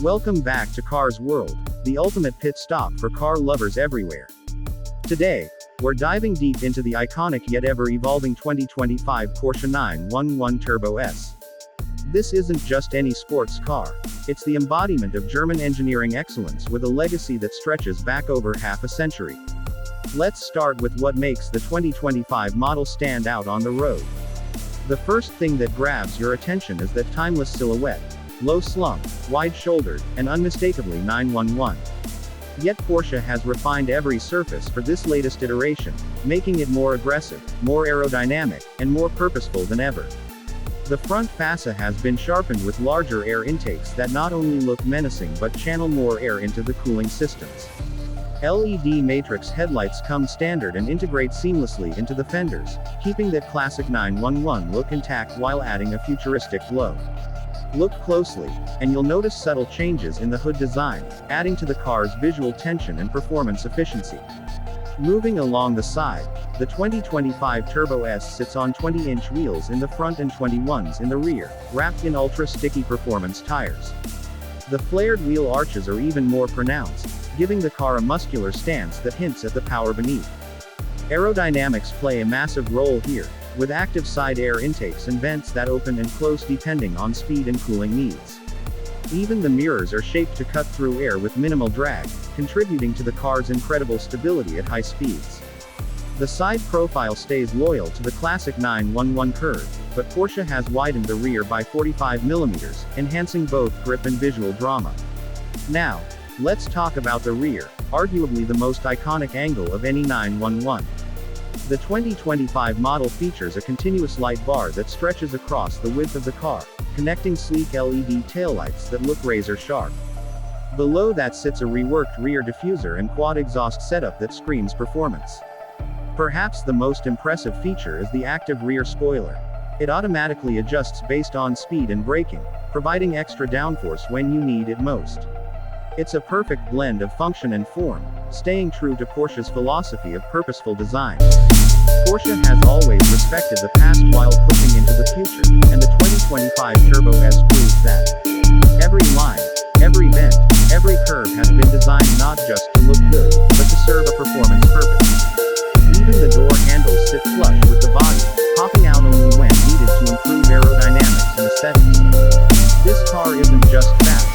Welcome back to Cars World, the ultimate pit stop for car lovers everywhere. Today, we're diving deep into the iconic yet ever-evolving 2025 Porsche 911 Turbo S. This isn't just any sports car. It's the embodiment of German engineering excellence with a legacy that stretches back over half a century. Let's start with what makes the 2025 model stand out on the road. The first thing that grabs your attention is that timeless silhouette. Low-slung, wide-shouldered, and unmistakably 911. Yet Porsche has refined every surface for this latest iteration, making it more aggressive, more aerodynamic, and more purposeful than ever. The front fascia has been sharpened with larger air intakes that not only look menacing but channel more air into the cooling systems. LED matrix headlights come standard and integrate seamlessly into the fenders, keeping that classic 911 look intact while adding a futuristic glow. Look closely, and you'll notice subtle changes in the hood design, adding to the car's visual tension and performance efficiency. Moving along the side, the 2025 Turbo S sits on 20-inch wheels in the front and 21s in the rear, wrapped in ultra-sticky performance tires. The flared wheel arches are even more pronounced, giving the car a muscular stance that hints at the power beneath. Aerodynamics play a massive role here, with active side air intakes and vents that open and close depending on speed and cooling needs. Even the mirrors are shaped to cut through air with minimal drag, contributing to the car's incredible stability at high speeds. The side profile stays loyal to the classic 911 curve, but Porsche has widened the rear by 45mm, enhancing both grip and visual drama. Now, let's talk about the rear, arguably the most iconic angle of any 911. The 2025 model features a continuous light bar that stretches across the width of the car, connecting sleek LED taillights that look razor sharp. Below that sits a reworked rear diffuser and quad exhaust setup that screams performance. Perhaps the most impressive feature is the active rear spoiler. It automatically adjusts based on speed and braking, providing extra downforce when you need it most. It's a perfect blend of function and form, staying true to Porsche's philosophy of purposeful design. Porsche has always respected the past while pushing into the future, and the 2025 Turbo S proves that. Every line, every bend, every curve has been designed not just to look good, but to serve a performance purpose. Even the door handles sit flush with the body, popping out only when needed to improve aerodynamics and aesthetics. This car isn't just fast.